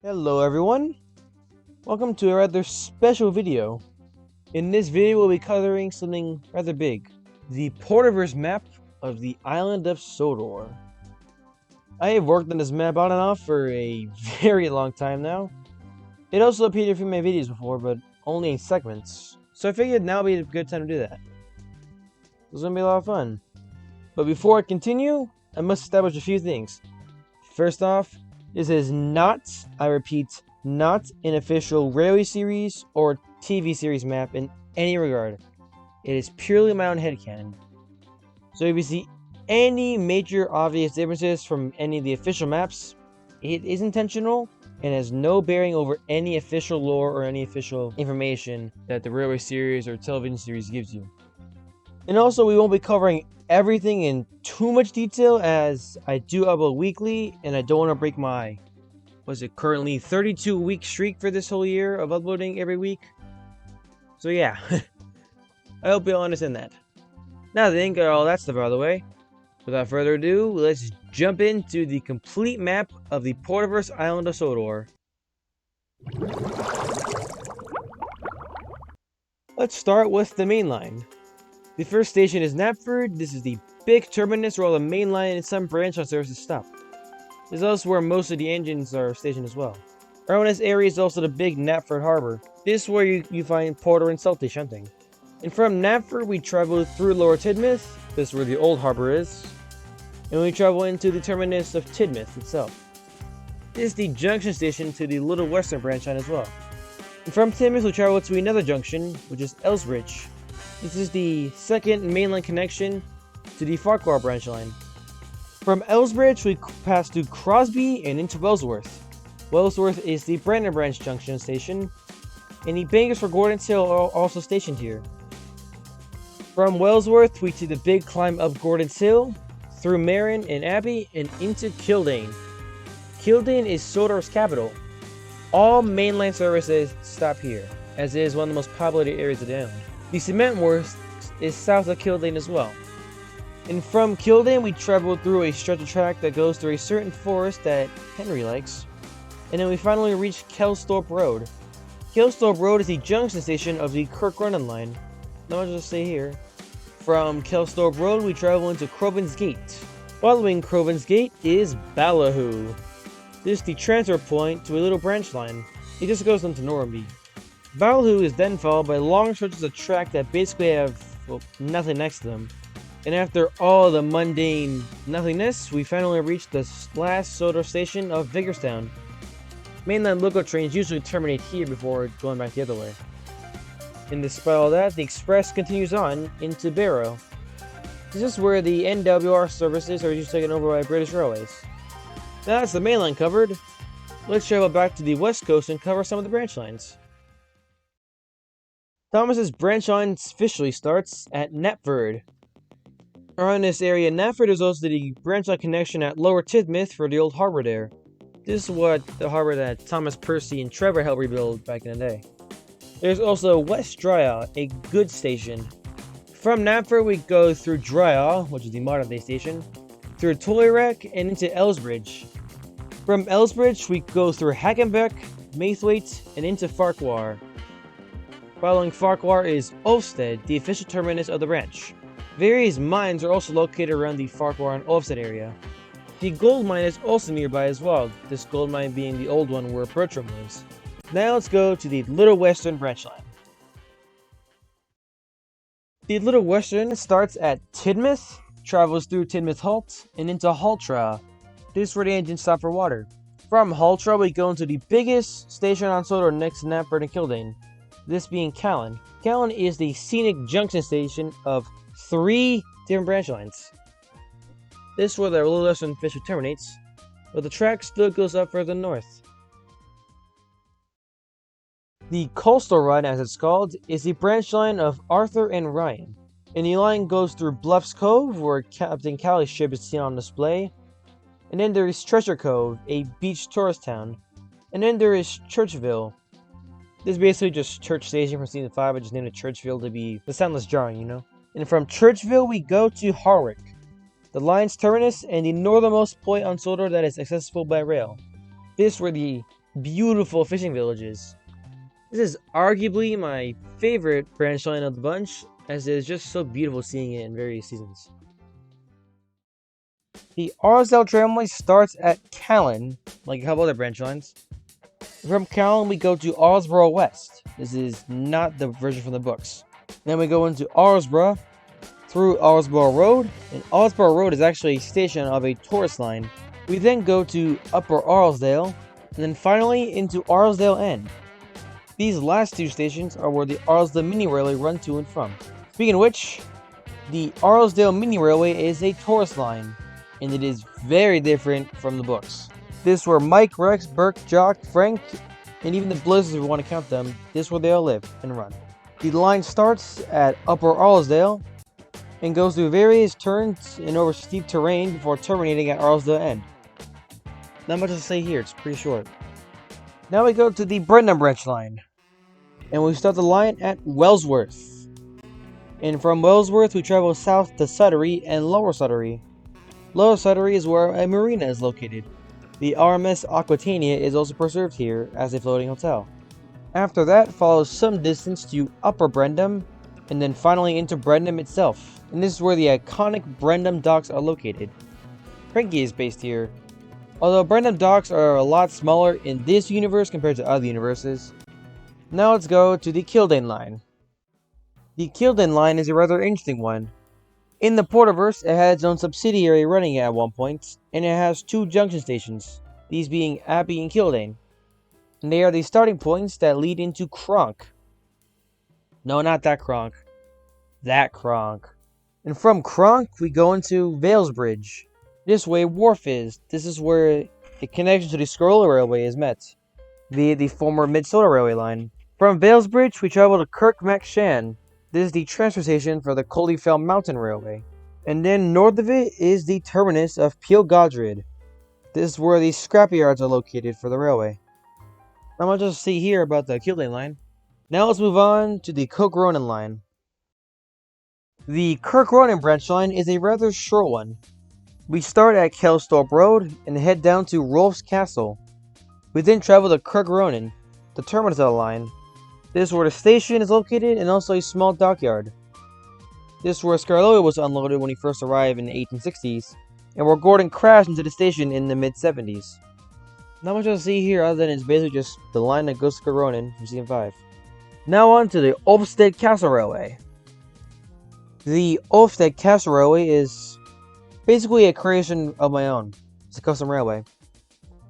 Hello everyone, welcome to a rather special video. In this video we'll be covering something rather big, the Porterverse map of the island of Sodor. I have worked on this map on and off for a very long time now. It also appeared in a few of my videos before, but only in segments, so I figured now would be a good time to do that. It's going to be a lot of fun. But before I continue, I must establish a few things. First off, this is not, I repeat, not an official railway series or TV series map in any regard. It is purely my own headcanon. So if you see any major obvious differences from any of the official maps, it is intentional and has no bearing over any official lore or any official information that the railway series or television series gives you. And also, we won't be covering everything in too much detail as I do upload weekly and I don't want to break my, currently 32-week streak for this whole year of uploading every week. So yeah, I hope you all understand that. Now that I think all that stuff out of the way, without further ado, let's jump into the complete map of the Porterverse island of Sodor. Let's start with the main line. The first station is Knapford. This is the big terminus where all the main line and some branch line services stop. This is also where most of the engines are stationed as well. Around this area is also the big Knapford Harbor. This is where you find Porter and Salty shunting. And from Knapford we travel through Lower Tidmouth. This is where the old harbor is. And we travel into the terminus of Tidmouth itself. This is the junction station to the Little Western branch line as well. And from Tidmouth we travel to another junction, which is Elsbridge. This is the second mainline connection to the Farquhar branch line. From Elsbridge, we pass through Crosby and into Wellsworth. Wellsworth is the Brandon branch junction station, and the bangers for Gordon's Hill are also stationed here. From Wellsworth, we take the big climb up Gordon's Hill, through Marin and Abbey, and into Kildane. Kildane is Sodor's capital. All mainline services stop here, as it is one of the most populated areas of the island. The cement works is south of Kildane as well. And from Kildane we travel through a stretch of track that goes through a certain forest that Henry likes. And then we finally reach Kelsthorpe Road. Kelsthorpe Road is the junction station of the Kirkconnell line. Not much to say here. From Kelsthorpe Road we travel into Crovan's Gate. Following Crovan's Gate is Ballyhoo. This is the transfer point to a little branch line. It just goes into Normanby. Ballyhoo is then followed by long stretches of track that basically have, well, nothing next to them. And after all the mundane nothingness, we finally reach the last Sodor station of Vicarstown. Mainline local trains usually terminate here before going back the other way. And despite all that, the express continues on into Barrow. This is where the NWR services are usually taken over by British Railways. Now that's the mainline covered. Let's travel back to the west coast and cover some of the branch lines. Thomas's branch line officially starts at Knapford. Around this area, Knapford is also the branch line connection at Lower Tidmouth for the old harbor there. This is what the harbor that Thomas Percy and Trevor helped rebuild back in the day. There's also West Dryaw, a goods station. From Knapford we go through Dryaw, which is the modern day station, through Tollywreck and into Elsbridge. From Elsbridge we go through Hackenbeck, Maithwaite, and into Farquhar. Following Farquhar is Ulfstead, the official terminus of the branch. Various mines are also located around the Farquhar and Ulfstead area. The gold mine is also nearby as well, this gold mine being the old one where Bertram lives. Now let's go to the Little Western branch line. The Little Western starts at Tidmouth, travels through Tidmouth Halt, and into Haltra. This is where the engines stop for water. From Haltra we go into the biggest station on Sodor next to Knapford and Kildane. This being Callan. Callan is the scenic junction station of 3 different branch lines. This is where the Little Western officially terminates, but the track still goes up further north. The coastal line, as it's called, is the branch line of Arthur and Ryan, and the line goes through Bluffs Cove, where Captain Callie's ship is seen on display, and then there is Treasure Cove, a beach tourist town, and then there is Churchville. This is basically just Church Station from Season 5. I just named it Churchville to be the soundless jarring, you know? And from Churchville, we go to Harwick, the line's terminus and the northernmost point on Sodor that is accessible by rail. This is where the beautiful fishing village is. This is arguably my favorite branch line of the bunch, as it is just so beautiful seeing it in various seasons. The Arsdale tramway starts at Callan, like a couple other branch lines. From Callan, we go to Arsborough West. This is not the version from the books. Then we go into Arsborough, through Arsborough Road, and Arsborough Road is actually a station of a tourist line. We then go to Upper Arsdale, and then finally into Arsdale End. These last two stations are where the Arsdale Mini Railway runs to and from. Speaking of which, the Arsdale Mini Railway is a tourist line, and it is very different from the books. This is where Mike, Rex, Burke, Jock, Frank, and even the Blizzards, if we want to count them, this is where they all live and run. The line starts at Upper Arsdale and goes through various turns and over steep terrain before terminating at Arsdale End. Not much to say here, it's pretty short. Now we go to the Brenham branch line, and we start the line at Wellsworth. And from Wellsworth we travel south to Sudbury and Lower Sudbury. Lower Sudbury is where a marina is located. The RMS Aquitania is also preserved here as a floating hotel. After that follows some distance to Upper Brenham, and then finally into Brenham itself. And this is where the iconic Brenham docks are located. Cranky is based here. Although Brenham docks are a lot smaller in this universe compared to other universes. Now let's go to the Kildane line. The Kildane line is a rather interesting one. In the Porterverse, it had its own subsidiary running at one point, and it has two junction stations, these being Abbey and Kildane. And they are the starting points that lead into Cronk. No, not that Cronk. That Cronk. And from Cronk, we go into Valesbridge. This way, Wharf is. This is where the connection to the Scarlet Railway is met, via the former Mid-Sodor Railway line. From Valesbridge, we travel to Kirkmacshan. This is the transfer station for the Culdifell Mountain Railway. And then north of it is the terminus of Peel Godred. This is where the scrapyards are located for the railway. Not much to see here about the Kildane line. Now let's move on to the Cook Ronan line. The Kirk Ronan branch line is a rather short one. We start at Kelsthorpe Road and head down to Rolf's Castle. We then travel to Kirk Ronan, the terminus of the line. This is where the station is located and also a small dockyard. This is where Scarloia was unloaded when he first arrived in the 1860s, and where Gordon crashed into the station in the mid-70s. Not much to see here other than it's basically just the line that goes to Kirk Ronan from Season 5. Now on to the Ulfstead Castle Railway. The Ulfstead Castle Railway is basically a creation of my own. It's a custom railway.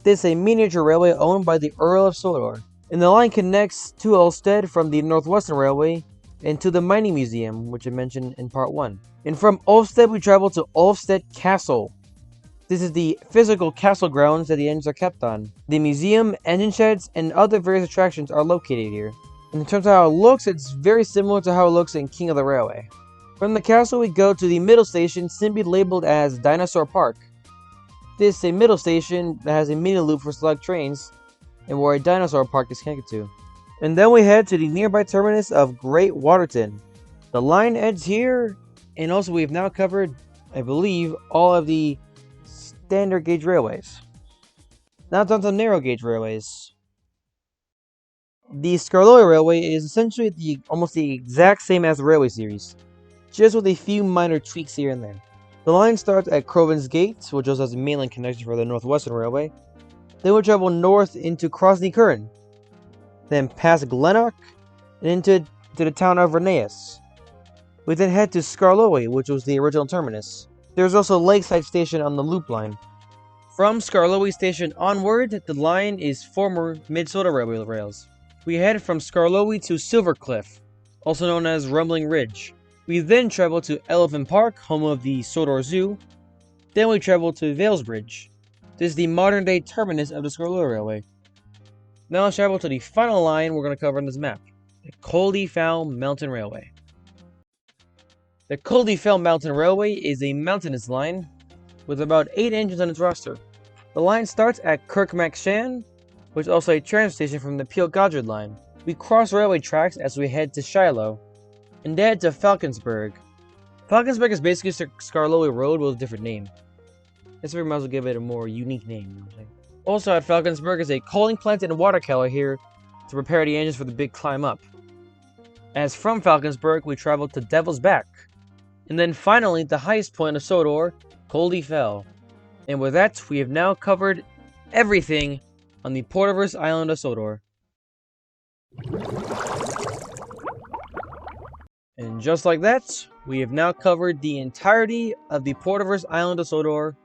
This is a miniature railway owned by the Earl of Sodor, and the line connects to Ulfstead from the Northwestern Railway and to the Mining Museum, which I mentioned in Part 1. And from Ulfstead we travel to Ulfstead Castle. This is the physical castle grounds that the engines are kept on. The museum, engine sheds, and other various attractions are located here. And in terms of how it looks, it's very similar to how it looks in King of the Railway. From the castle we go to the middle station, simply labeled as Dinosaur Park. This is a middle station that has a mini loop for select trains, and where a dinosaur park is connected to. And then we head to the nearby terminus of Great Waterton. The line ends here, and also we've now covered, I believe, all of the standard gauge railways. Now it's on to narrow gauge railways. The Scarloia Railway is essentially almost the exact same as the railway series, just with a few minor tweaks here and there. The line starts at Crovan's Gate, which also has a mainline connection for the Northwestern Railway. Then we travel north into Crosney Curran, then past Glennock, and into the town of Reneus. We then head to Scarloia, which was the original terminus. There's also Lakeside Station on the Loop line. From Scarloia Station onward, the line is former Mid-Sodor Railway rails. We head from Scarloia to Silvercliff, also known as Rumbling Ridge. We then travel to Elephant Park, home of the Sodor Zoo. Then we travel to Valesbridge. This is the modern-day terminus of the Scarloia Railway. Now let's travel to the final line we're going to cover on this map, the Culdifell Mountain Railway. The Culdifell Mountain Railway is a mountainous line with about 8 engines on its roster. The line starts at Kirkmacshan, which is also a transfer station from the Peel Godred line. We cross railway tracks as we head to Shiloh, and then to Falconsburg. Falconsburg is basically Skarloey Road with a different name. That's why we might as well give it a more unique name. You know what I'm saying? Also at Falconsburg is a coaling plant and a water keller here to prepare the engines for the big climb up. As from Falconsburg, we travel to Devil's Back, and then finally the highest point of Sodor, Coldie Fell. And with that, we have now covered everything on the Porterverse island of Sodor. And just like that, we have now covered the entirety of the Porterverse island of Sodor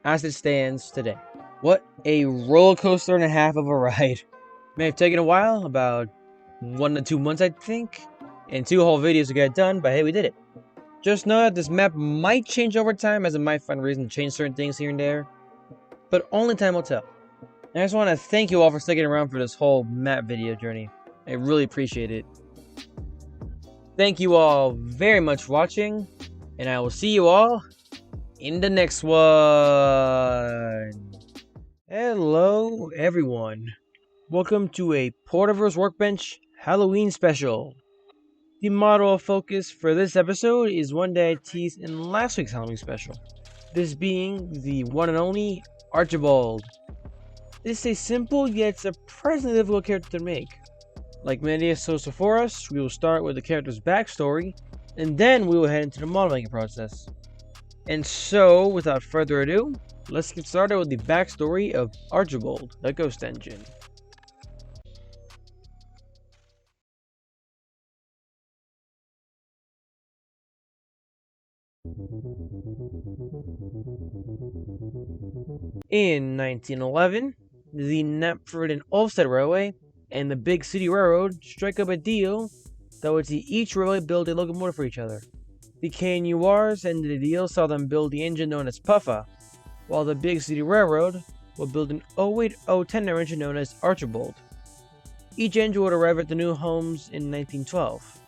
as it stands today. What a roller coaster and a half of a ride. May have taken a while, about 1 to 2 months I think, and 2 whole videos to get done, but hey, we did it. Just know that this map might change over time, as it might find a reason to change certain things here and there, but only time will tell. And I just want to thank you all for sticking around for this whole map video journey. I really appreciate it. Thank you all very much for watching, and I will see you all in the next one. Hello everyone. Welcome to a Porterverse Workbench Halloween special. The model of focus for this episode is one that I teased in last week's Halloween special. This being the one and only Archibald. This is a simple yet surprisingly difficult character to make. Like many episodes before us, we will start with the character's backstory, and then we will head into the model making process. And so, without further ado, let's get started with the backstory of Archibald, the Ghost Engine. In 1911, the Knapford and Ulstead Railway and the Big City Railroad strike up a deal that would see each railway build a locomotive for each other. The KNURs ended the deal, saw them build the engine known as Puffa, while the Big City Railroad would build an 080 tender engine known as Archibald. Each engine would arrive at the new homes in 1912.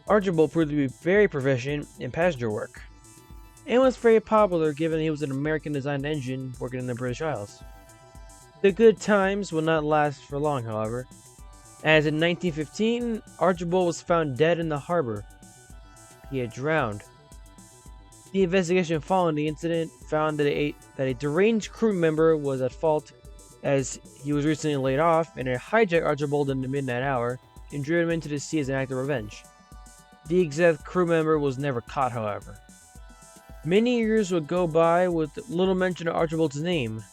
Archibald proved to be very proficient in passenger work, and was very popular given he was an American-designed engine working in the British Isles. The good times will not last for long, however, as in 1915, Archibald was found dead in the harbor. He had drowned. The investigation following the incident found that a deranged crew member was at fault, as he was recently laid off and had hijacked Archibald in the midnight hour and driven him into the sea as an act of revenge. The exact crew member was never caught, however. Many years would go by with little mention of Archibald's name.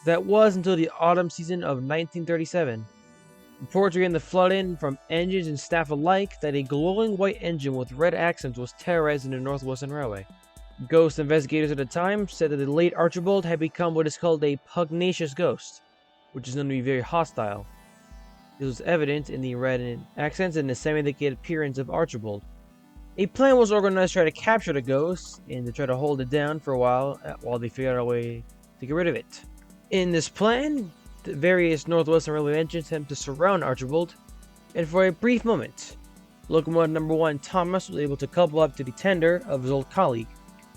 That was until the autumn season of 1937. Reports began to flood in from engines and staff alike that a glowing white engine with red accents was terrorizing the Northwestern Railway. Ghost investigators at the time said that the late Archibald had become what is called a pugnacious ghost, which is known to be very hostile. This was evident in the red accents and the semi-decayed appearance of Archibald. A plan was organized to try to capture the ghost and to try to hold it down for a while they figured out a way to get rid of it. In this plan, the various Northwestern Railway engines attempt to surround Archibald, and for a brief moment, locomotive number 1 Thomas was able to couple up to the tender of his old colleague,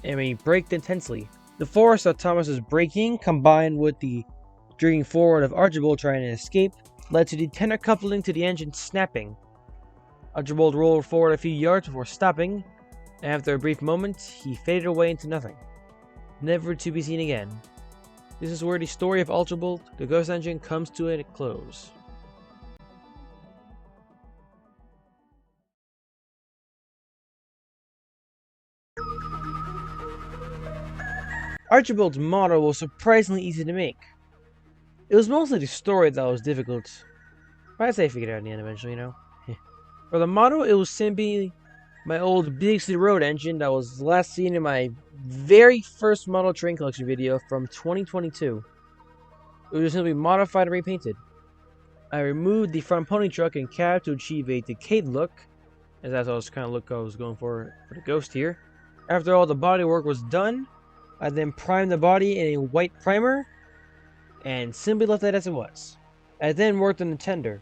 and he braked intensely. The force of Thomas's braking, combined with the jerking forward of Archibald trying to escape, led to the tender coupling to the engine snapping. Archibald rolled forward a few yards before stopping, and after a brief moment, he faded away into nothing, never to be seen again. This is where the story of Archibald, the Ghost Engine, comes to a close. Archibald's model was surprisingly easy to make. It was mostly the story that was difficult, but I'd say I figured it out in the end eventually, you know. For the model, it was simply my old Big City Road engine that was last seen in my very first model train collection video from 2022. It was just simply modified and repainted. I removed the front pony truck and cab to achieve a decayed look, as that's the kind of look I was going for the ghost here. After all the body work was done, I then primed the body in a white primer, and simply left that as it was. I then worked on the tender.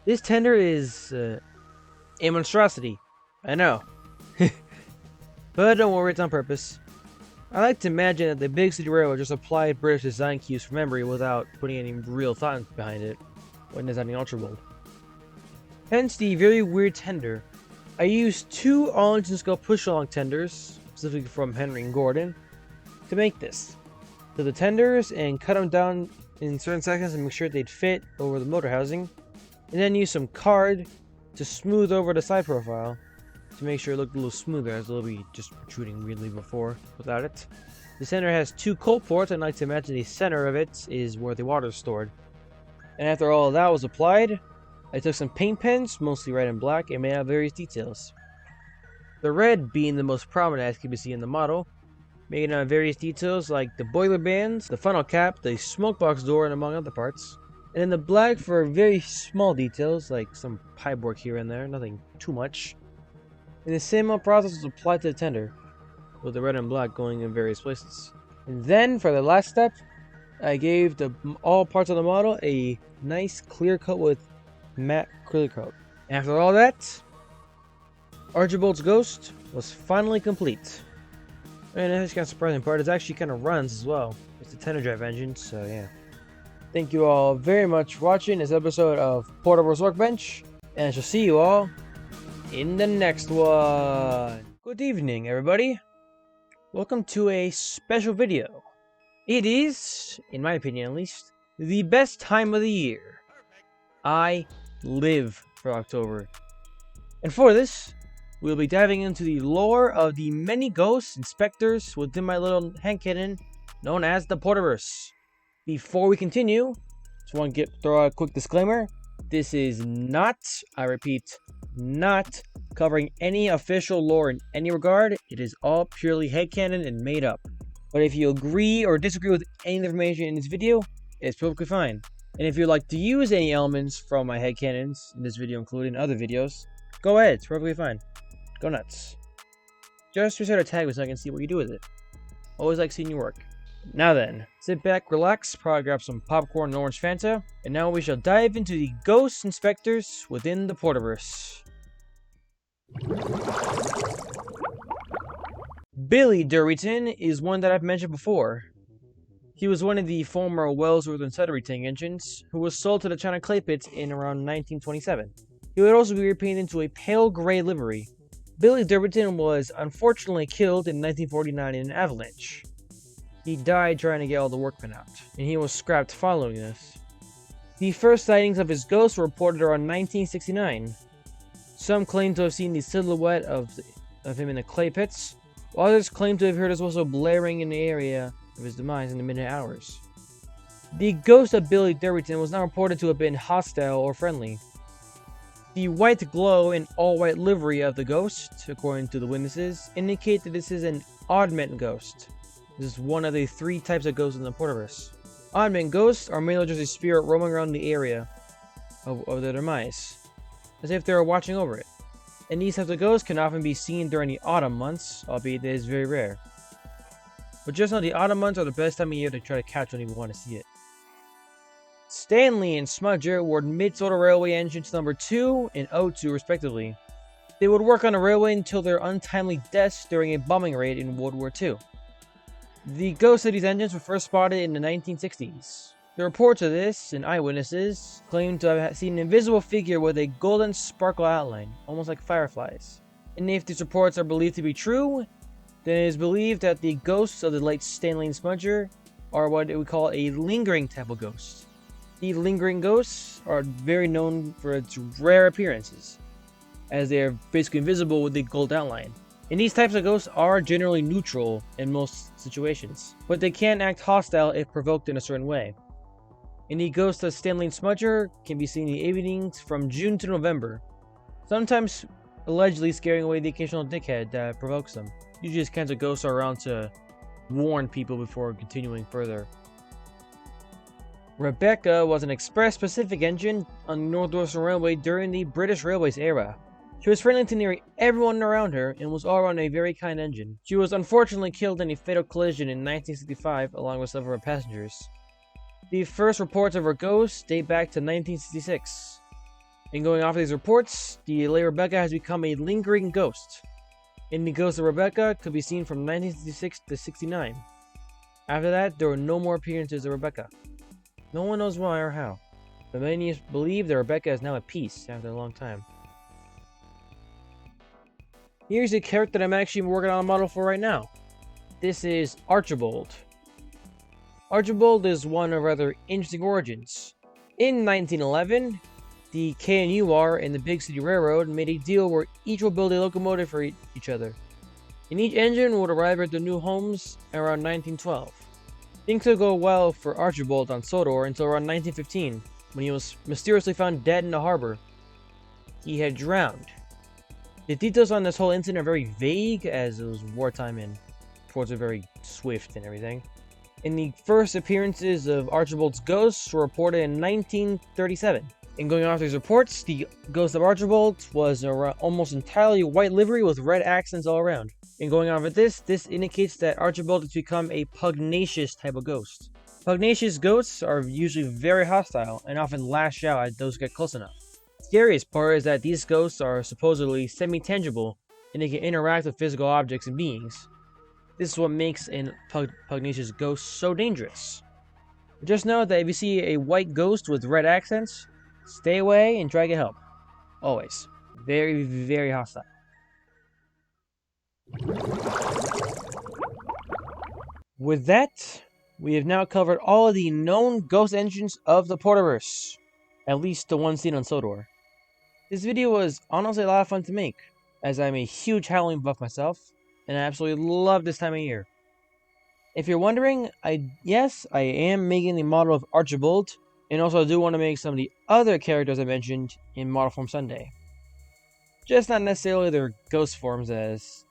This tender is a monstrosity, I know. But don't worry, it's on purpose. I like to imagine that the Big City Railroad just applied British design cues from memory without putting any real thought behind it when designing Archibald. Hence the very weird tender. I used 2 all-engine scale push-along tenders, specifically from Henry and Gordon, to make this. So the tenders and cut them down in certain sections and make sure they'd fit over the motor housing, and then use some card to smooth over the side profile to make sure it looked a little smoother, as it'll be just protruding weirdly before without it. The center has 2 cold ports, and I like to imagine the center of it is where the water is stored. And after all of that was applied, I took some paint pens, mostly red and black, and made out various details. The red being the most prominent, as can be seen in the model, making out various details like the boiler bands, the funnel cap, the smoke box door, and among other parts. And then the black for very small details, like some pipe work here and there, nothing too much. And the same process was applied to the tender, with the red and black going in various places. And then, for the last step, I gave all parts of the model a nice clear coat with matte acrylic coat. After all that, Archibald's Ghost was finally complete. And that's kind of surprising part, it actually kind of runs as well. It's a tender drive engine, so yeah. Thank you all very much for watching this episode of Porterverse Workbench, and I shall see you all in the next one. Good evening, everybody. Welcome to a special video. It is, in my opinion at least, the best time of the year. I live for October. And for this, we'll be diving into the lore of the many ghosts and specters within my little hand cannon known as the Porterverse. Before we continue, just want to throw out a quick disclaimer. This is not, I repeat, not covering any official lore in any regard. It is all purely headcanon and made up. But if you agree or disagree with any information in this video, it's perfectly fine. And if you'd like to use any elements from my headcanons in this video, including other videos, go ahead, it's perfectly fine. Go nuts. Just restart a tag so I can see what you do with it. Always like seeing your work. Now then, sit back, relax, probably grab some popcorn and orange Fanta, and now we shall dive into the ghosts and specters within the Porterverse. Billy Durrington is one that I've mentioned before. He was one of the former Wellsworth and Sodor tank engines, who was sold to the China clay pits in around 1927. He would also be repainted into a pale gray livery. Billy Durrington was unfortunately killed in 1949 in an avalanche. He died trying to get all the workmen out, and he was scrapped following this. The first sightings of his ghost were reported around 1969. Some claim to have seen the silhouette of him in the clay pits, while others claim to have heard his whistle blaring in the area of his demise in the midnight hours. The ghost of Billy Durrington was not reported to have been hostile or friendly. The white glow and all-white livery of the ghost, according to the witnesses, indicate that this is an oddment ghost. This is one of the 3 types of ghosts in the Porterverse. Oddment ghosts are merely just a spirit roaming around the area of their demise, as if they were watching over it. And these types of ghosts can often be seen during the autumn months, albeit it is very rare. But just know the autumn months are the best time of year to try to catch one if you want to see it. Stanley and Smudger were mid-Sodor Railway engines number 2 and O2 respectively. They would work on the railway until their untimely deaths during a bombing raid in World War II. The ghosts of these engines were first spotted in the 1960s. The reports of this, and eyewitnesses, claim to have seen an invisible figure with a golden sparkle outline, almost like fireflies. And if these reports are believed to be true, then it is believed that the ghosts of the late Stanley and Smudger are what we call a lingering type of ghost. The lingering ghosts are very known for its rare appearances, as they are basically invisible with the gold outline. And these types of ghosts are generally neutral in most situations, but they can act hostile if provoked in a certain way. And the ghost of Stanley and Smudger can be seen in the evenings from June to November, sometimes allegedly scaring away the occasional dickhead that provokes them. Usually these kinds of ghosts are around to warn people before continuing further. Rebecca was an Express Pacific engine on the Northwestern Railway during the British Railways era. She was friendly to nearly everyone around her and was all around a very kind engine. She was unfortunately killed in a fatal collision in 1965 along with several passengers. The first reports of her ghost date back to 1966. And going off of these reports, the late Rebecca has become a lingering ghost. And the ghost of Rebecca could be seen from 1966 to 69. After that, there were no more appearances of Rebecca. No one knows why or how. but many believe that Rebecca is now at peace after a long time. Here's a character that I'm actually working on a model for right now. This is Archibald. Archibald is one of rather interesting origins. In 1911, the KNUR and the Big City Railroad made a deal where each will build a locomotive for each other, and each engine would arrive at their new homes around 1912. Things would go well for Archibald on Sodor until around 1915, when he was mysteriously found dead in the harbor. He had drowned. The details on this whole incident are very vague, as it was wartime and ports are very swift and everything. And the first appearances of Archibald's ghosts were reported in 1937. And going off these reports, the ghost of Archibald was almost entirely white livery with red accents all around. And going off of this indicates that Archibald has become a pugnacious type of ghost. Pugnacious ghosts are usually very hostile and often lash out at those who get close enough. The scariest part is that these ghosts are supposedly semi-tangible and they can interact with physical objects and beings. This is what makes a pugnacious ghost so dangerous. Just know that if you see a white ghost with red accents, stay away and try to get help. Always. Very, very hostile. With that, we have now covered all of the known ghost engines of the Porterverse. At least the one seen on Sodor. This video was honestly a lot of fun to make, as I'm a huge Halloween buff myself, and I absolutely love this time of year. If you're wondering, yes, I am making the model of Archibald, and also I do want to make some of the other characters I mentioned in Model Form Sunday. Just not necessarily their ghost forms, as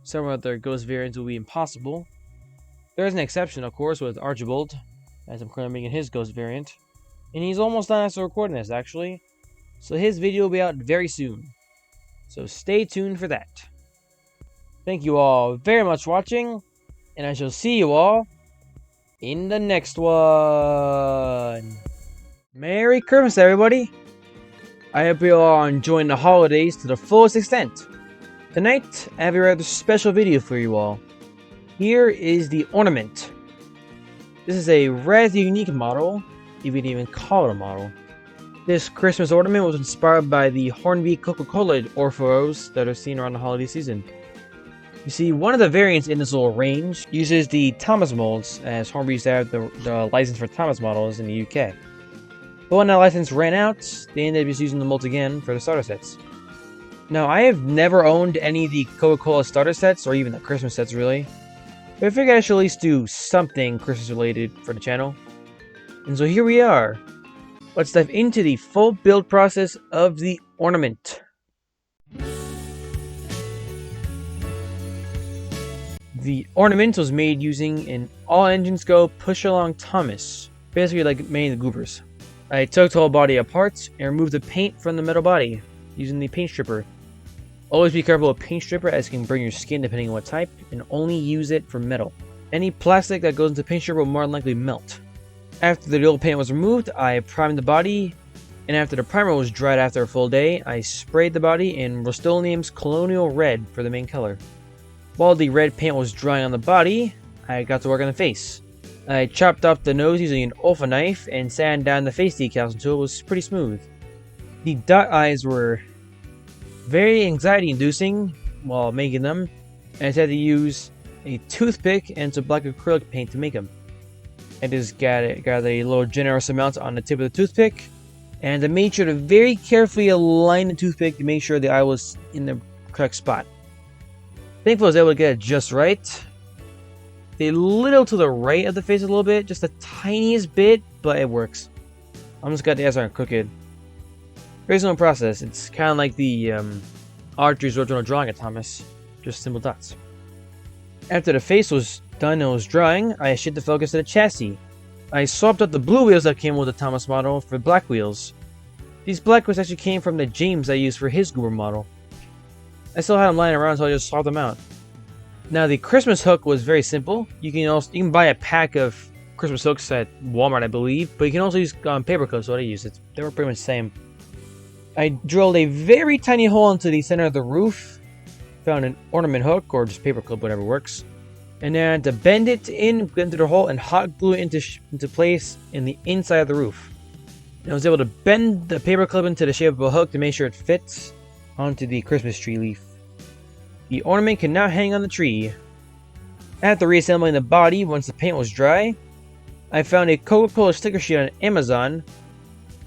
some of their ghost variants will be impossible. There is an exception, of course, with Archibald, as I'm currently making his ghost variant. And he's almost done after recording this, actually. So his video will be out very soon. So stay tuned for that. Thank you all very much for watching, and I shall see you all in the next one. Merry Christmas, everybody! I hope you all are enjoying the holidays to the fullest extent. Tonight, I have a rather special video for you all. Here is the ornament. This is a rather unique model, if you can even call it a model. This Christmas ornament was inspired by the Hornby Coca-Cola orpheos that are seen around the holiday season. You see, one of the variants in this little range uses the Thomas molds, as Hornby used to have the license for Thomas models in the UK. But when that license ran out, they ended up just using the molds again for the starter sets. Now, I have never owned any of the Coca-Cola starter sets, or even the Christmas sets really, but I figured I should at least do something Christmas related for the channel. And so here we are. Let's dive into the full build process of the ornament. The ornament was made using an all-engines-go push-along Thomas, basically like made in the goobers. I took the whole body apart and removed the paint from the metal body using the paint stripper. Always be careful with paint stripper, as it can burn your skin depending on what type, and only use it for metal. Any plastic that goes into paint stripper will more than likely melt. After the old paint was removed, I primed the body, and after the primer was dried after a full day, I sprayed the body in Rust-Oleum's Colonial Red for the main color. While the red paint was drying on the body, I got to work on the face. I chopped up the nose using an Olfa knife and sanded down the face decals until it was pretty smooth. The dot eyes were very anxiety-inducing while making them, and I had to use a toothpick and some black acrylic paint to make them. I just got a little generous amount on the tip of the toothpick, and I made sure to very carefully align the toothpick to make sure the eye was in the correct spot. Thankfully I was able to get it just right. A little to the right of the face a little bit, just the tiniest bit, but it works. I'm just got the eyes aren't crooked. Very simple process. It's kind of like the Archer's original drawing of Thomas, just simple dots. After the face was done and was drying, I shifted the focus to the chassis. I swapped out the blue wheels that came with the Thomas model for black wheels. These black wheels actually came from the James I used for his Goober model. I still had them lying around, so I just swapped them out. Now the Christmas hook was very simple. You can buy a pack of Christmas hooks at Walmart, I believe, but you can also use paper clips. What I used, they were pretty much the same. I drilled a very tiny hole into the center of the roof, found an ornament hook or just paper clip, whatever works, and then to bend it into the hole and hot glue it into place in the inside of the roof. And I was able to bend the paper clip into the shape of a hook to make sure it fits onto the Christmas tree leaf. The ornament can now hang on the tree. After reassembling the body once the paint was dry, I found a Coca-Cola sticker sheet on Amazon,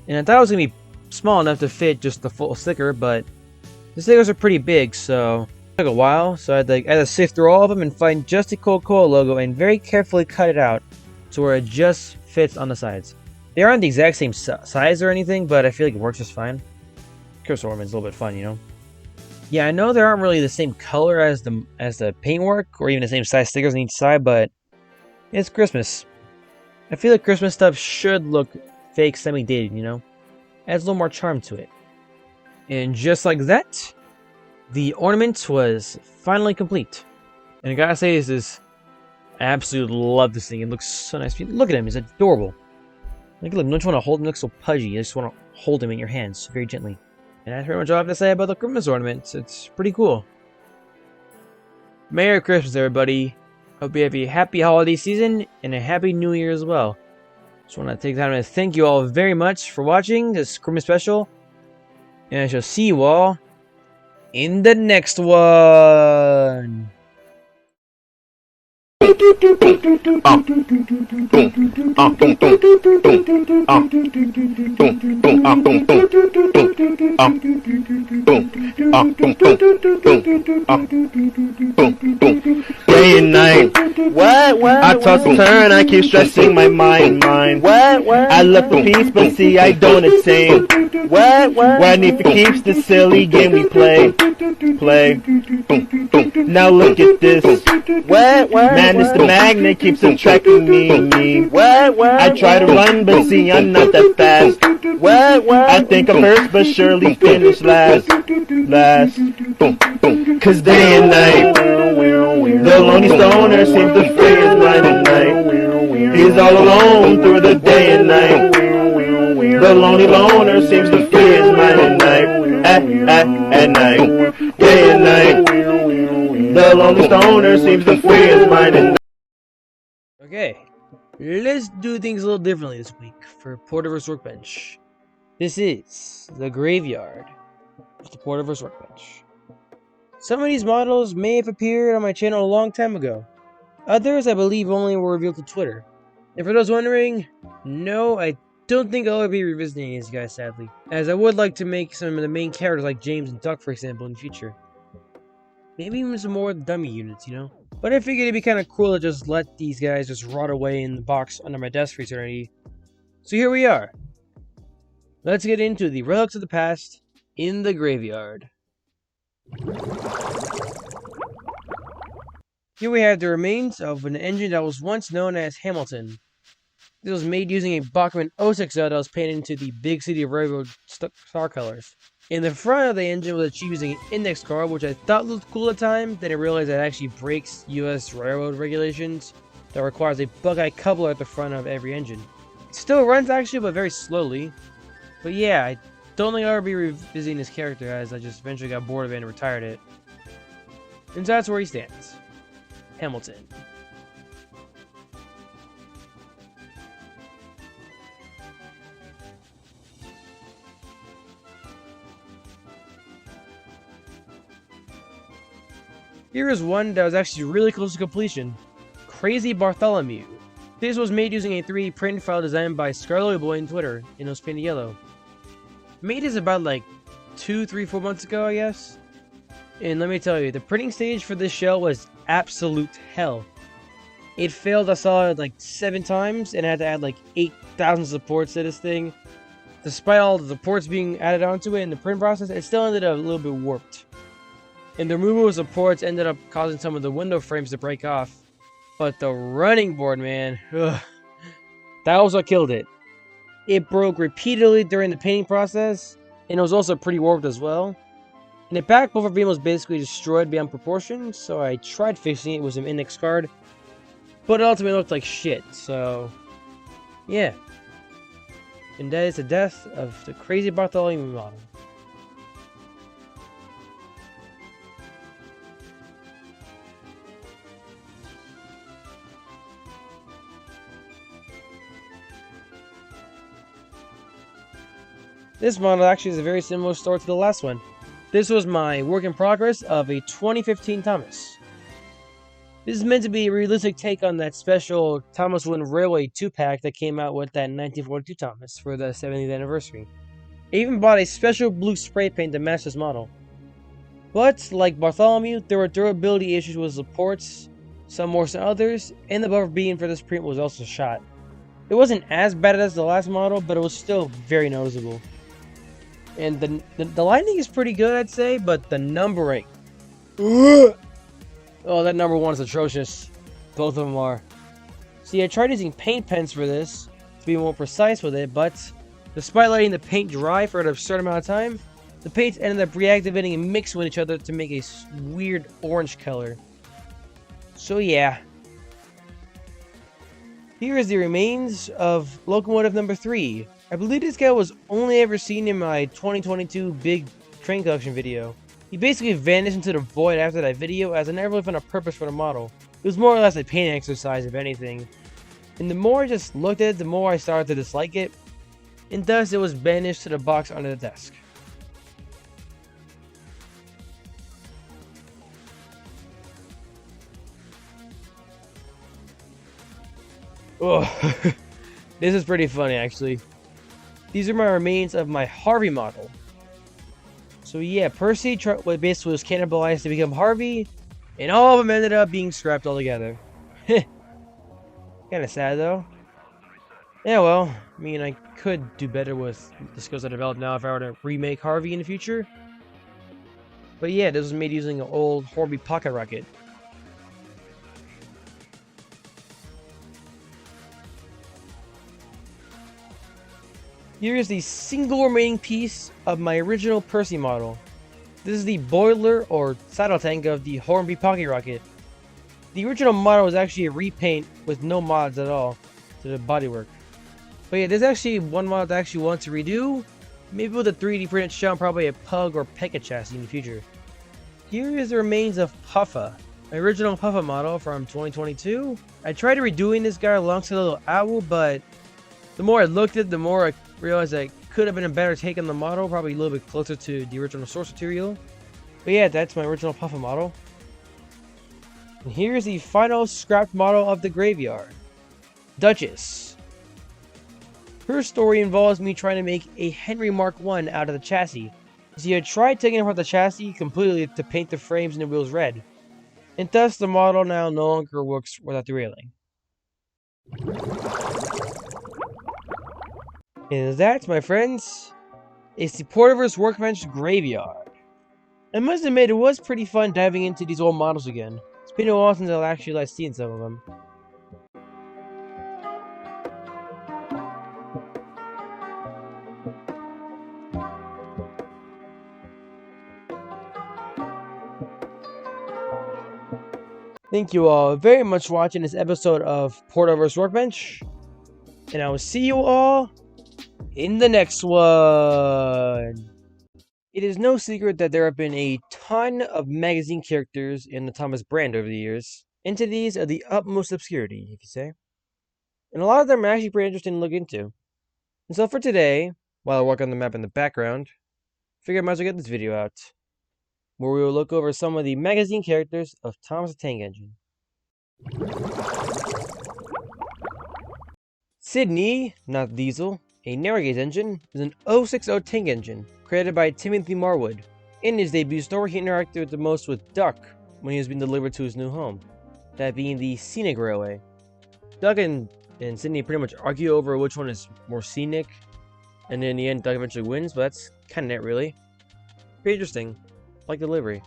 and I thought it was going to be small enough to fit just the full sticker, but the stickers are pretty big, so it took a while, so I had to sift through all of them and find just the Coca-Cola logo and very carefully cut it out to where it just fits on the sides. They aren't the exact same size or anything, but I feel like it works just fine. Christmas ornament's a little bit fun, you know? Yeah, I know they aren't really the same color as the paintwork, or even the same size stickers on each side, but it's Christmas. I feel like Christmas stuff should look fake, semi-dated, you know? Adds a little more charm to it. And just like that, the ornament was finally complete. And I gotta say, I absolutely love this thing. It looks so nice. Look at him, he's adorable. Like, look, don't you want to hold him? He looks so pudgy. You just want to hold him in your hands very gently. And that's pretty much all I have to say about the Christmas ornament. It's pretty cool. Merry Christmas, everybody. Hope you have a happy holiday season and a happy new year as well. Just want to take time to thank you all very much for watching this Christmas special. And I shall see you all in the next one. Day and night. What? I toss and turn, I keep stressing my mind. What? I look for peace, but see I don't attain. What? Why need for keeps the silly game we play. Now look at this. What? Man, it's the magnet keeps attracting me. What? I try to run, but see I'm not that fast. What? I think I'm first, but surely finish last. Cause day and night, the lonely stoner seems to free his mind at night. He's all alone through the day and night. The lonely loner seems to free his mind at night. At night, day and night. The lonely stoner seems to free his mind at night. Okay, let's do things a little differently this week for Porterverse Workbench. This is the graveyard of the Porterverse Workbench. Some of these models may have appeared on my channel a long time ago. Others, I believe, only were revealed to Twitter. And for those wondering, no, I don't think I'll ever be revisiting these guys, sadly, as I would like to make some of the main characters like James and Duck, for example, in the future. Maybe even some more dummy units, you know? But I figured it'd be kind of cool to just let these guys just rot away in the box under my desk for eternity. So here we are. Let's get into the relics of the past in the graveyard. Here we have the remains of an engine that was once known as Hamilton. This was made using a Bachmann 060 that was painted into the Big City Railroad star colors. In the front of the engine was achieved using an index card, which I thought looked cool at the time, then I realized that it actually breaks US railroad regulations that requires a Buckeye coupler at the front of every engine. It still runs actually, but very slowly. But yeah, I don't think I'll ever be revisiting this character, as I just eventually got bored of it and retired it. And so that's where he stands. Hamilton. Here is one that was actually really close to completion. Crazy Bartholomew. This was made using a 3D print file designed by Scarlet Boy on Twitter, and it was painted yellow. Made this about like 2, 3, 4 months ago, I guess. And let me tell you, the printing stage for this shell was absolute hell. It failed, I saw it like 7 times, and I had to add like 8,000 supports to this thing. Despite all the supports being added onto it in the print process, it still ended up a little bit warped. And the removal of supports ended up causing some of the window frames to break off. But the running board, man, ugh, that was what killed it. It broke repeatedly during the painting process, and it was also pretty warped as well. And the back buffer beam was basically destroyed beyond proportion, so I tried fixing it with some index card, but it ultimately looked like shit, so yeah. And that is the death of the Crazy Bartholomew model. This model actually is a very similar story to the last one. This was my work in progress of a 2015 Thomas. This is meant to be a realistic take on that special Thomas Wooden Railway 2-pack that came out with that 1942 Thomas for the 70th anniversary. I even bought a special blue spray paint to match this model. But, like Bartholomew, there were durability issues with supports, some more than others, and the buffer beam for this print was also shot. It wasn't as bad as the last model, but it was still very noticeable. And the lighting is pretty good, I'd say, but the numbering... Oh, that number 1 is atrocious. Both of them are. See, I tried using paint pens for this, to be more precise with it, but despite letting the paint dry for an absurd amount of time, the paints ended up reactivating and mixing with each other to make a weird orange color. So yeah. Here is the remains of locomotive number 3. I believe this guy was only ever seen in my 2022 big train collection video. He basically vanished into the void after that video, as I never really found a purpose for the model. It was more or less a painting exercise, if anything. And the more I just looked at it, the more I started to dislike it. And thus it was banished to the box under the desk. Oh, this is pretty funny actually. These are my remains of my Harvey model. So yeah, Percy basically was cannibalized to become Harvey, and all of them ended up being scrapped altogether. Kinda sad though. Yeah, well, I mean, I could do better with the skills I developed now if I were to remake Harvey in the future. But yeah, this was made using an old Harvey pocket rocket. Here is the single remaining piece of my original Percy model. This is the boiler or saddle tank of the Hornby pocket rocket. The original model was actually a repaint with no mods at all to the bodywork. But yeah, there's actually one mod that I actually want to redo. Maybe with a 3D printed shell, probably a Pug or Pekka chassis in the future. Here is the remains of Puffa, my original Puffa model from 2022. I tried redoing this guy alongside a little owl, but the more I looked at it, the more I realized that it could have been a better take on the model, probably a little bit closer to the original source material. But yeah, that's my original Puffa model. And here's the final scrapped model of the graveyard, Duchess. Her story involves me trying to make a Henry Mark I out of the chassis. See, I tried taking apart the chassis completely to paint the frames and the wheels red, and thus the model now no longer works without the railing. And that, my friends, is the Porterverse Workbench Graveyard. I must admit, it was pretty fun diving into these old models again. It's been a while since I've actually liked seeing some of them. Thank you all very much for watching this episode of Porterverse Workbench, and I will see you all in the next one. It is no secret that there have been a ton of magazine characters in the Thomas brand over the years. Entities of the utmost obscurity, if you say. And a lot of them are actually pretty interesting to look into. And so for today, while I work on the map in the background, I figured I might as well get this video out, where we will look over some of the magazine characters of Thomas the Tank Engine. Sydney, not Diesel, a narrow gauge engine, is an 060 tank engine created by Timothy Marwood. In his debut story, he interacted the most with Duck when he was being delivered to his new home, that being the Scenic Railway. Duck and Sydney pretty much argue over which one is more scenic, and in the end, Duck eventually wins, but that's kind of net, really. Pretty interesting. Like the livery.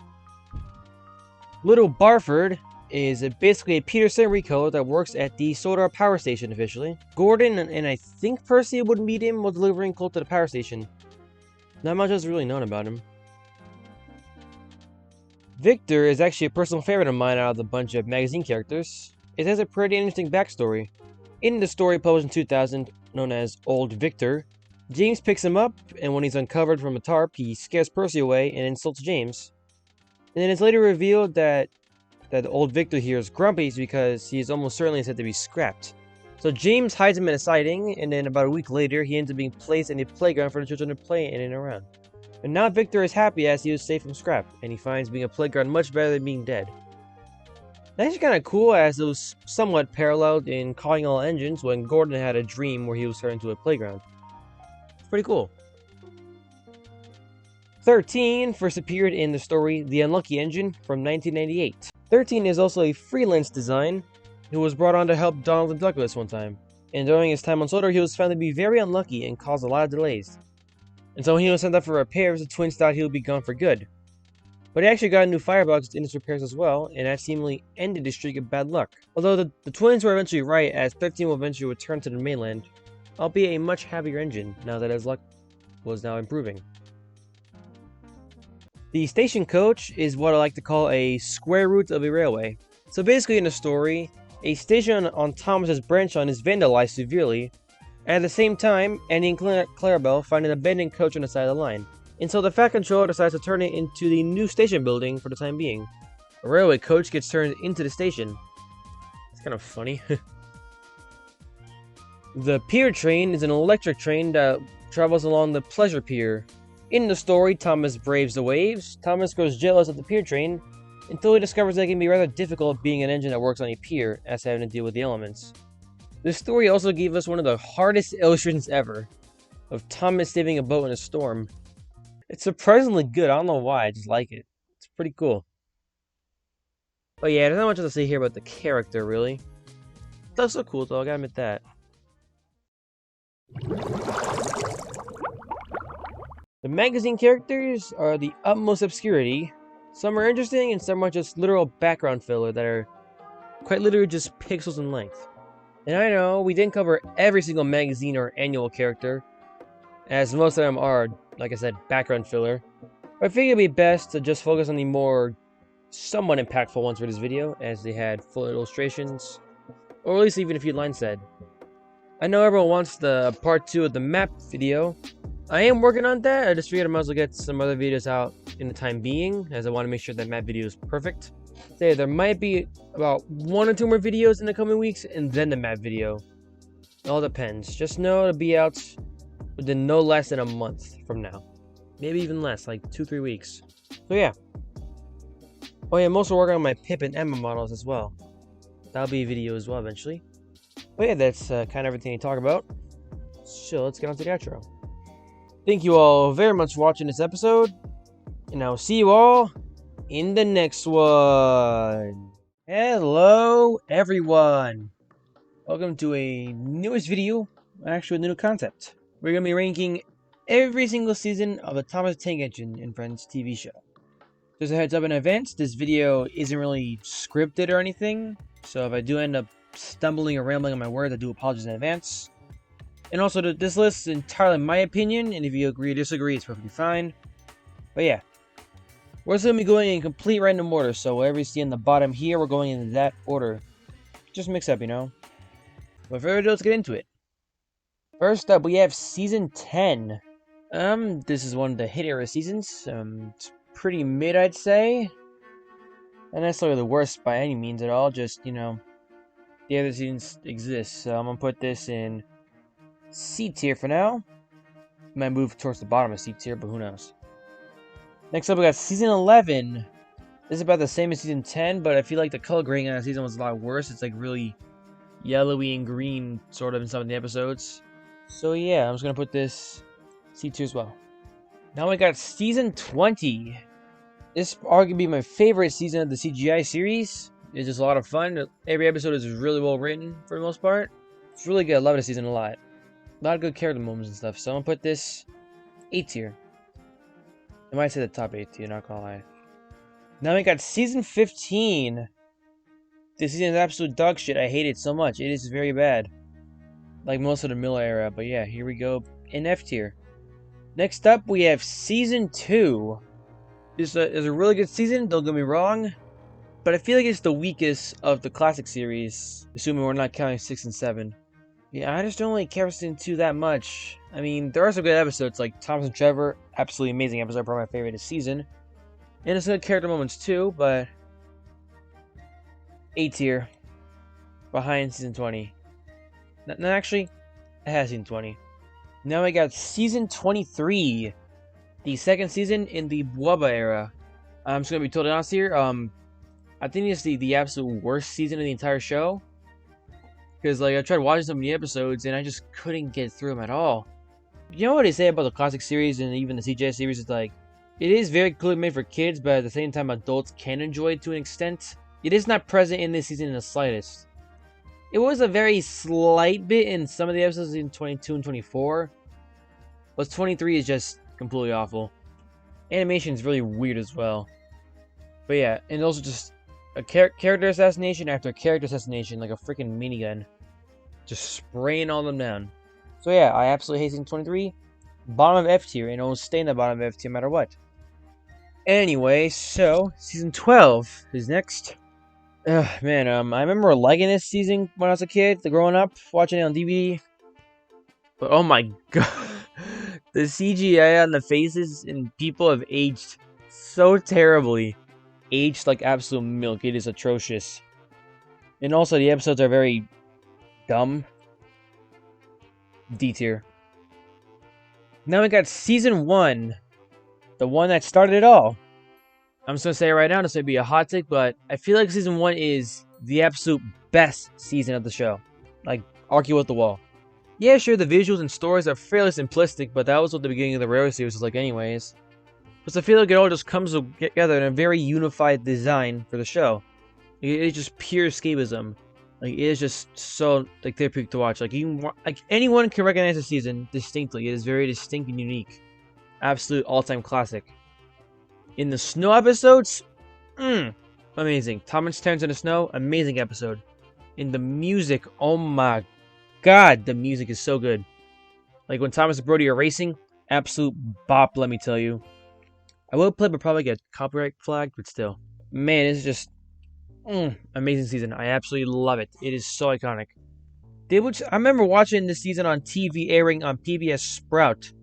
Little Barford is basically a Peterson recolor that works at the Sodor power station officially. Gordon and I think Percy would meet him while delivering coal to the power station. Not much is really known about him. Victor is actually a personal favorite of mine out of the bunch of magazine characters. It has a pretty interesting backstory. In the story published in 2000, known as Old Victor, James picks him up, and when he's uncovered from a tarp, he scares Percy away and insults James. And then it's later revealed that Old Victor here is grumpy because he is almost certainly said to be scrapped. So James hides him in a siding, and then about a week later, he ends up being placed in a playground for the children to play in and around. And now Victor is happy as he was safe from scrap, and he finds being a playground much better than being dead. That's kind of cool, as it was somewhat paralleled in Calling All Engines when Gordon had a dream where he was turned into a playground. It's pretty cool. 13 first appeared in the story The Unlucky Engine from 1998. 13 is also a freelance design who was brought on to help Donald and Douglas one time. And during his time on Sodor, he was found to be very unlucky and caused a lot of delays. And so when he was sent out for repairs, the twins thought he would be gone for good. But he actually got a new firebox in his repairs as well, and that seemingly ended his streak of bad luck. Although the twins were eventually right, as 13 will eventually return to the mainland, albeit a much happier engine now that his luck was now improving. The station coach is what I like to call a square root of a railway. So basically in the story, a station on Thomas's branch line is vandalized severely. At the same time, Andy and Clarabelle find an abandoned coach on the side of the line. And so the Fat Controller decides to turn it into the new station building for the time being. A railway coach gets turned into the station. It's kind of funny. The pier train is an electric train that travels along the pleasure pier. In the story, Thomas braves the waves. Thomas grows jealous of the pier train until he discovers that it can be rather difficult being an engine that works on a pier, as having to deal with the elements. This story also gave us one of the hardest illustrations ever, of Thomas saving a boat in a storm. It's surprisingly good, I don't know why, I just like it. It's pretty cool. But yeah, there's not much to say here about the character, really. It's also cool though, I gotta admit that. The magazine characters are the utmost obscurity. Some are interesting and some are just literal background filler that are quite literally just pixels in length. And I know we didn't cover every single magazine or annual character, as most of them are, like I said, background filler. But I figured it'd be best to just focus on the more somewhat impactful ones for this video, as they had full illustrations, or at least even a few lines said. I know everyone wants the part 2 of the map video. I am working on that. I just figured I might as well get some other videos out in the time being, as I want to make sure that map video is perfect. So there might be about 1 or 2 more videos in the coming weeks, and then the map video. It all depends. Just know it'll be out within no less than a month from now. Maybe even less, like 2-3 weeks. So yeah. Oh yeah, I'm also working on my Pip and Emma models as well. That'll be a video as well eventually. But yeah, that's kind of everything to talk about. So let's get on to the outro. Thank you all very much for watching this episode, and I'll see you all in the next one. Hello, everyone. Welcome to a newest video, actually a new concept. We're going to be ranking every single season of the Thomas the Tank Engine and Friends TV show. Just a heads up in advance, this video isn't really scripted or anything, so if I do end up stumbling or rambling on my words, I do apologize in advance. And also, this list is entirely my opinion, and if you agree or disagree, it's perfectly fine. But yeah, we're just going to be going in complete random order, so whatever you see in the bottom here, we're going in that order. Just mix up, you know? Without further ado, let's get into it. First up, we have Season 10. This is one of the hit era seasons. It's pretty mid, I'd say. Not necessarily the worst by any means at all, just, you know, the other seasons exist. So I'm going to put this in C tier for now. Might move towards the bottom of C tier, but who knows. Next up, we got Season 11. This is about the same as Season 10, but I feel like the color grading on that season was a lot worse. It's like really yellowy and green, sort of, in some of the episodes. So yeah, I'm just going to put this C tier as well. Now we got Season 20. This arguably my favorite season of the CGI series. It's just a lot of fun. Every episode is really well written for the most part. It's really good. I love the season a lot. A lot of good character moments and stuff. So I'm gonna put this A tier. I might say the top A tier, not gonna lie. Now we got Season 15. This season is absolute dog shit. I hate it so much. It is very bad. Like most of the Miller era. But yeah, here we go in F tier. Next up, we have Season 2. This is a really good season, don't get me wrong. But I feel like it's the weakest of the classic series, assuming we're not counting 6 and 7. Yeah, I just don't really care for Season 2 that much. I mean, there are some good episodes, like Thomas and Trevor, absolutely amazing episode, probably my favorite this season. And there's good character moments too, but A tier, behind Season 20. No, actually, it has season 20. Now we got season 23, the second season in the Bwaba era. I'm just gonna be totally honest here. I think it's the absolute worst season of the entire show. Because like I tried watching some of the episodes and I just couldn't get through them at all. You know what they say about the classic series and even the CGI series is like, it is very clearly made for kids, but at the same time adults can enjoy it to an extent. It is not present in this season in the slightest. It was a very slight bit in some of the episodes in 22 and 24. But 23 is just completely awful. Animation is really weird as well. But yeah, and also just a character assassination after character assassination, like a freaking minigun. Just spraying all them down. So yeah, I absolutely hate season 23. Bottom of F tier, and it will stay in the bottom of F tier no matter what. Anyway, so season 12 is next. Man, I remember liking this season when I was a kid, growing up, watching it on DVD. But oh my god, the CGI on the faces and people have aged so terribly. Aged like absolute milk. It is atrocious. And also the episodes are very dumb. D tier. Now we got season 1. The one that started it all. I'm just gonna say it right now, this may be a hot take, but I feel like season 1 is the absolute best season of the show. Like, argue with the wall. Yeah, sure, the visuals and stories are fairly simplistic, but that was what the beginning of the Rare series was like anyways. But I feel like it all just comes together in a very unified design for the show. It is just pure escapism. Like, it is just so like therapeutic to watch. Like, anyone can recognize the season distinctly. It is very distinct and unique. Absolute all-time classic. In the snow episodes, amazing. Thomas turns into snow, amazing episode. In the music, oh my god, the music is so good. Like when Thomas and Brody are racing, absolute bop, let me tell you. I will play, but probably get copyright flagged, but still. Man, it's just amazing season. I absolutely love it. It is so iconic. I remember watching this season on TV, airing on PBS Sprout.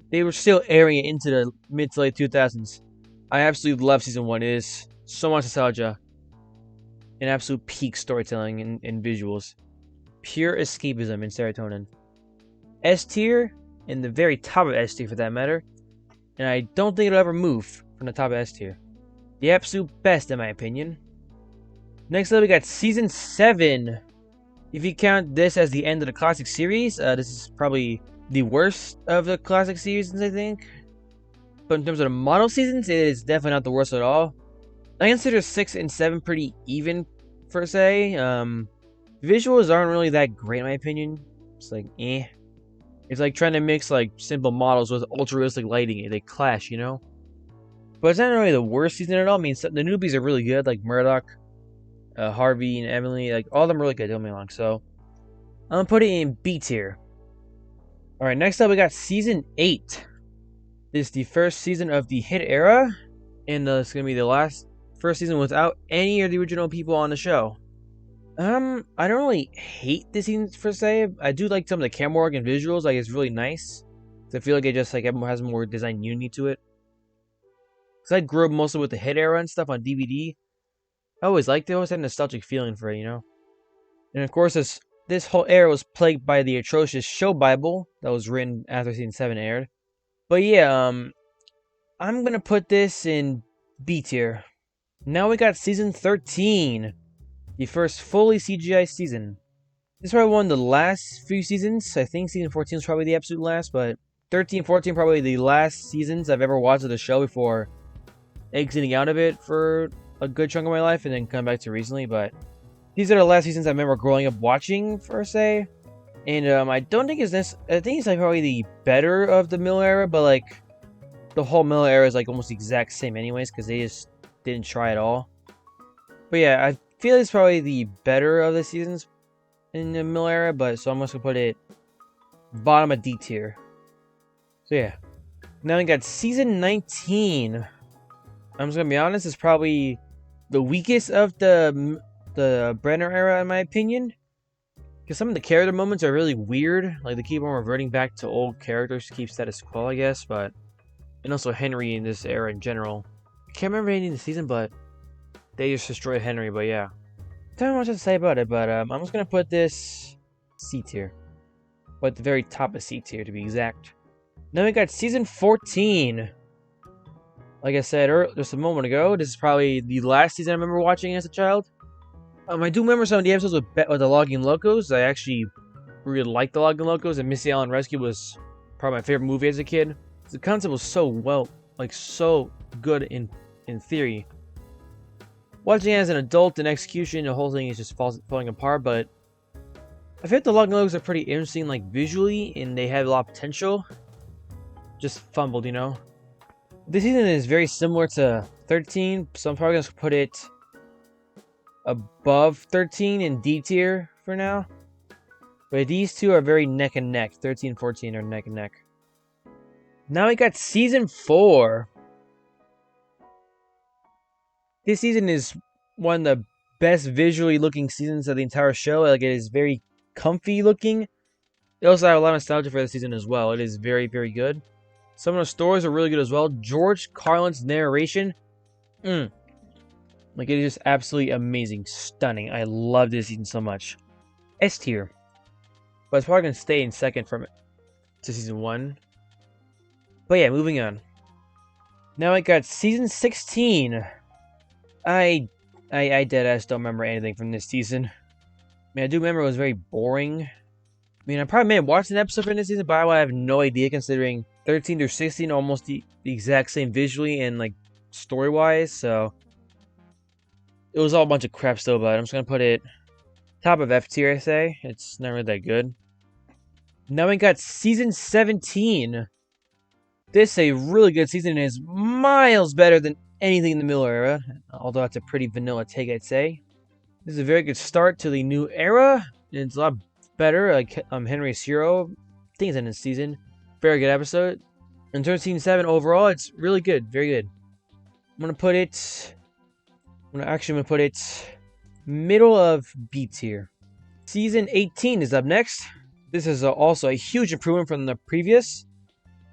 They were still airing it into the mid to late 2000s. I absolutely love season 1. It is so much nostalgia. An absolute peak storytelling and visuals. Pure escapism and serotonin. S tier, in the very top of S tier for that matter. And I don't think it'll ever move from the top of S tier. The absolute best in my opinion. Next up we got season 7. If you count this as the end of the classic series, this is probably the worst of the classic seasons, I think. But in terms of the model seasons, it is definitely not the worst at all. I consider 6 and 7 pretty even, per se. Visuals aren't really that great in my opinion. It's like, eh. It's like trying to mix like simple models with ultra-realistic lighting. They clash, you know? But it's not really the worst season at all. I mean, the newbies are really good, like Murdoch, Harvey, and Emily. Like, all of them are really good, don't get me wrong. So, I'm gonna put it in B tier. Alright, next up we got season 8. This is the first season of the hit era. And it's gonna be the first season without any of the original people on the show. I don't really hate this season per se. I do like some of the camera work and visuals. Like, it's really nice. I feel like it just like has more design unity to it. Cause I grew up mostly with the hit era and stuff on DVD. I always liked it. I always had a nostalgic feeling for it, you know. And of course, this whole era was plagued by the atrocious show Bible that was written after season 7 aired. But yeah, I'm gonna put this in B tier. Now we got season 13. The first fully CGI season. This is probably one of the last few seasons. I think season 14 is probably the absolute last, but 13, 14 probably the last seasons I've ever watched of the show before exiting out of it for a good chunk of my life and then come back to recently. But these are the last seasons I remember growing up watching, per se. And I don't think it's this. I think it's like probably the better of the Miller era, but like the whole Miller era is like almost the exact same, anyways, because they just didn't try at all. But yeah, I feel it's probably the better of the seasons in the Miller era, but so I'm just gonna put it bottom of D tier. So yeah, now we got season 19. I'm just gonna be honest, it's probably the weakest of the Brenner era in my opinion. Because some of the character moments are really weird. Like, they keep on reverting back to old characters to keep status quo, I guess. But, and also Henry in this era in general. I can't remember any of the season, but they just destroyed Henry, but yeah. Don't know much to say about it, but I'm just going to put this C tier. But at the very top of C tier, to be exact. Then we got season 14. Like I said just a moment ago, this is probably the last season I remember watching as a child. I do remember some of the episodes with the Logging Locos. I actually really liked the Logging Locos, and Missy Allen Rescue was probably my favorite movie as a kid. The concept was so good in theory. Watching it as an adult in execution, the whole thing is just falling apart, but I think the Logging Locos are pretty interesting, like visually, and they have a lot of potential. Just fumbled, you know. This season is very similar to 13, so I'm probably going to put it above 13 in D tier for now. But these two are very neck and neck. 13 and 14 are neck and neck. Now we got season 4. This season is one of the best visually looking seasons of the entire show. Like, it is very comfy looking. They also have a lot of nostalgia for the season as well. It is very, very good. Some of the stories are really good as well. George Carlin's narration. Like, it is just absolutely amazing. Stunning. I love this season so much. S tier. But it's probably going to stay in second from it to season 1. But yeah, moving on. Now I got season 16. I deadass don't remember anything from this season. I mean, I do remember it was very boring. I mean, I probably may have watched an episode from this season, but I have no idea considering 13 through 16 are almost the exact same visually and like story-wise, so it was all a bunch of crap still, but I'm just gonna put it top of F tier, I say. It's not really that good. Now we got season 17. This is a really good season and is miles better than anything in the Miller era, although it's a pretty vanilla take, I'd say. This is a very good start to the new era, and it's a lot better. Like Henry's Hero, I think it's in this season. Very good episode. And 13-7 overall, it's really good, very good. I'm gonna put it middle of B tier. Season 18 is up next. This is also a huge improvement from the previous.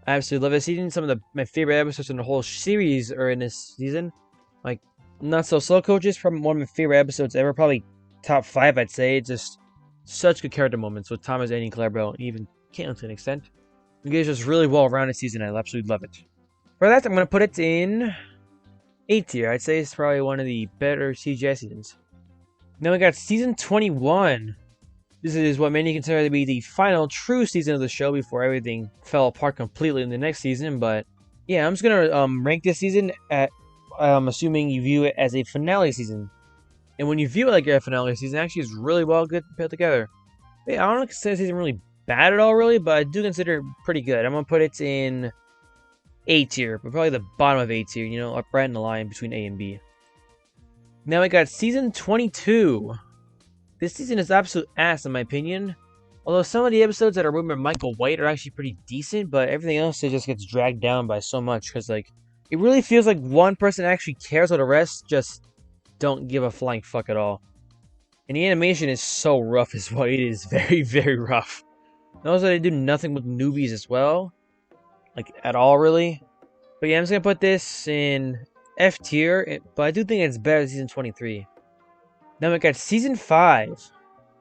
I absolutely love this season. Some of my favorite episodes in the whole series are in this season. Like, Not So Slow Coach is probably one of my favorite episodes ever. Probably top 5, I'd say. It's just such good character moments with Thomas, Eddie, and Clarabelle, and even Caitlin to an extent. It's just really well-rounded season. I absolutely love it. For that, I'm going to put it in A tier. I'd say it's probably one of the better CGI seasons. Now we got season 21. This is what many consider to be the final true season of the show before everything fell apart completely in the next season. But yeah, I'm just going to rank this season at, assuming you view it as a finale season. And when you view it like a finale season, actually it's really well good put together. Yeah, I don't consider this season really bad at all, really, but I do consider it pretty good. I'm going to put it in A tier, but probably the bottom of A tier, you know, up right in the line between A and B. Now we got season 22. This season is absolute ass in my opinion. Although some of the episodes that are written by Michael White are actually pretty decent, but everything else it just gets dragged down by so much because like it really feels like one person actually cares while the rest just don't give a flying fuck at all. And the animation is so rough as well. It is very, very rough. And also they do nothing with newbies as well. Like at all really. But yeah, I'm just gonna put this in F tier, but I do think it's better than season 23. Now we got season 5.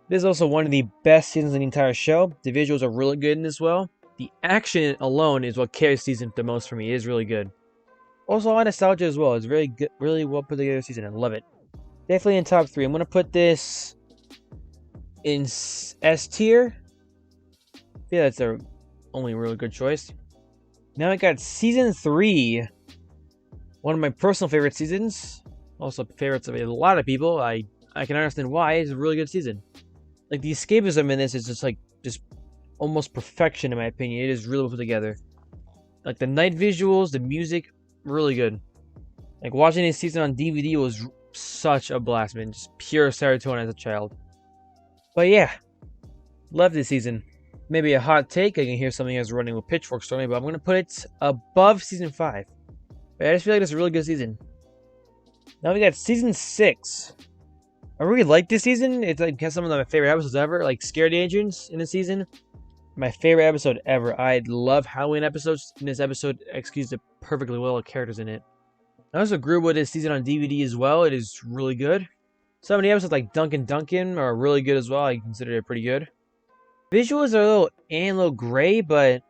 This is also one of the best seasons in the entire show. The visuals are really good in this as well. The action alone is what carries season the most for me. It is really good. Also a lot of nostalgia as well. It's very good, really well put together season. I love it. Definitely in top 3. I'm gonna put this in S tier. Yeah, that's the only really good choice. Now I got season 3. One of my personal favorite seasons. Also favorites of a lot of people. I can understand why. It's a really good season. Like the escapism in this is just almost perfection in my opinion. It is really well put together. Like the night visuals, the music, really good. Like watching this season on DVD was such a blast, man. Just pure serotonin as a child. But yeah, love this season. Maybe a hot take. I can hear something as running with pitchforks on me, but I'm gonna put it above season 5. But I just feel like it's a really good season. Now we got season 6. I really like this season. It's like some of my favorite episodes ever. Like Scared Agents in this season. My favorite episode ever. I love Halloween episodes. In this episode, executes it perfectly well with characters in it. I also grew with this season on DVD as well. It is really good. Some of the episodes like Duncan are really good as well. I consider it pretty good. Visuals are a little gray, but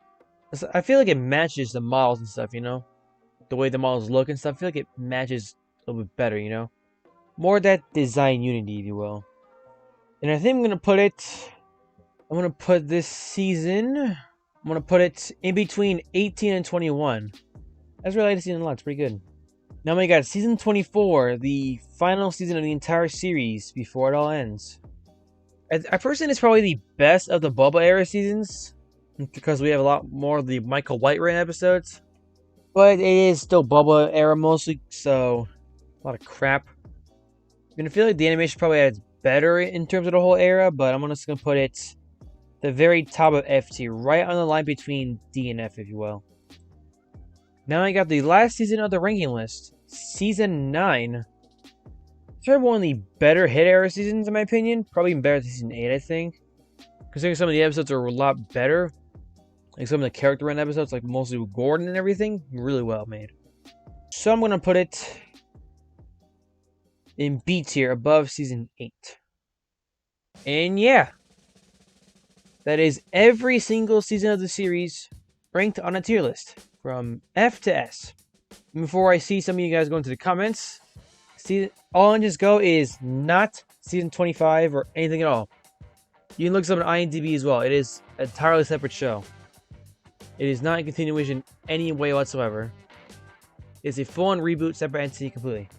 I feel like it matches the models and stuff, you know? The way the models look and stuff, I feel like it matches a little bit better, you know? More of that design unity, if you will. And I think I'm gonna put this season, I'm gonna put it in between 18 and 21. That's really like the season a lot, it's pretty good. Now we got season 24, the final season of the entire series before it all ends. I personally think it's probably the best of the Bubble era seasons, because we have a lot more of the Michael White-ran episodes. But it is still Bubble era mostly, so a lot of crap. I'm gonna feel like the animation probably adds better in terms of the whole era, but I'm just gonna put it the very top of FT, right on the line between D and F, if you will. Now I got the last season of the ranking list, season 9. It's probably one of the better hit era seasons in my opinion, probably even better than season 8, I think. Considering some of the episodes are a lot better, like some of the character run episodes, like mostly with Gordon and everything, really well made. So I'm gonna put it in B tier, above season 8. And yeah, that is every single season of the series ranked on a tier list, from F to S. And before I see some of you guys go into the comments, All Engines Go is not season 25 or anything at all. You can look this up on IMDb as well. It is an entirely separate show. It is not a continuation any way whatsoever. It's a full-on reboot, separate entity completely.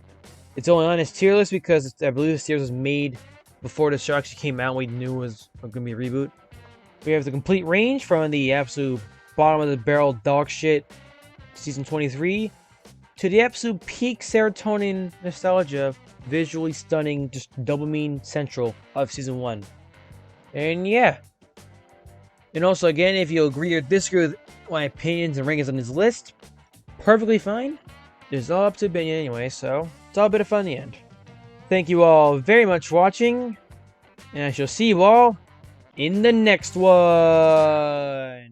It's only on its tier list because I believe this tier list was made before the show actually came out. We knew it was going to be a reboot. We have the complete range from the absolute bottom of the barrel dog shit season 23 to the absolute peak serotonin nostalgia, visually stunning, just dopamine central of season 1. And yeah. And also, again, if you agree or disagree with my opinions and rankings on this list, perfectly fine. It's all up to opinion anyway, so it's all a bit of fun in the end. Thank you all very much for watching, and I shall see you all in the next one.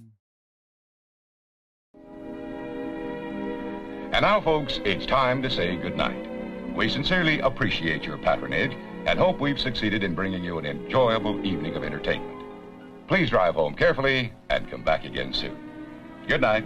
And now, folks, it's time to say goodnight. We sincerely appreciate your patronage and hope we've succeeded in bringing you an enjoyable evening of entertainment. Please drive home carefully and come back again soon. Good night.